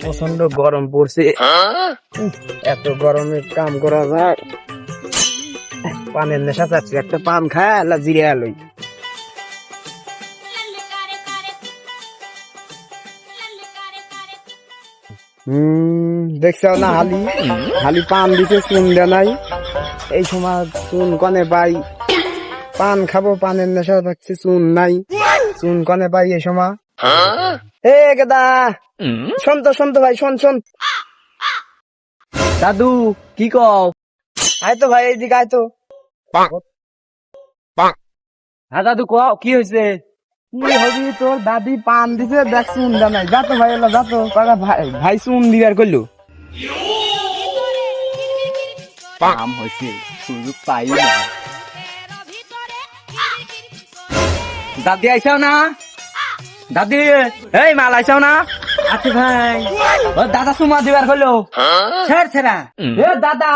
প্রচন্ড গরম পড়ছে, এত গরমে কাম করা যায়? পানের নেশা চাচ্ছি, একটা পান খায় আল্লাহ জিরে আলোই। দেখছো না হালি হালি পান দিছে, চুন দেয় নাই। এই সময় চুন কনে পাই? পান খাবো, পানের নেশা থাকছে, চুন নাই, চুন কনে পাই এই সময়? এ গেদা, শোন তো শোন তো ভাই, শোন শোন। দাদু কি কও? আয় তো ভাই, এইদিকে আয় তো। হ্যাঁ দাদু কও, কি হয়েছে? কি হবি, তোর দাদি পান দিছে, দেখ চুন দেয় নাই। যা তো ভাই, এলো যা তো, ভাই ভাই চুন দিবার করলো। কাম হয়েছে, সুযোগ পাই না। দাদি আইসাও না? দাদি, এই মাল আইসাও না? আচ্ছা ভাই, ও দাদা সুমা দিবার করলো। ছেড় ছেড়া, এ দাদা,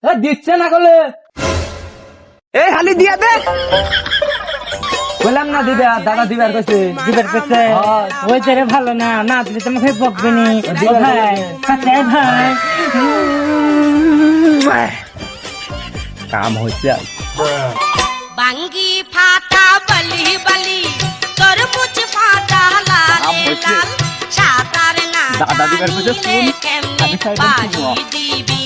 এ দিচ্ছে না করলে। এই হালি দিয়া দে। বললাম না দিবে, দাদা দিবার কাছে দিবার কাছে ওই তেরে ভালো না, না দিলে তোমাকে বকবে নি। ভাই কাছে ভাই, কাম হচ্ছে। বাঙ্গি ফাটা বলি বলি, তরমুজ ফাটা লাল লাল, সাতার না দাদা দিবার কাছে শুন, কেমনে বাড়ি দিবি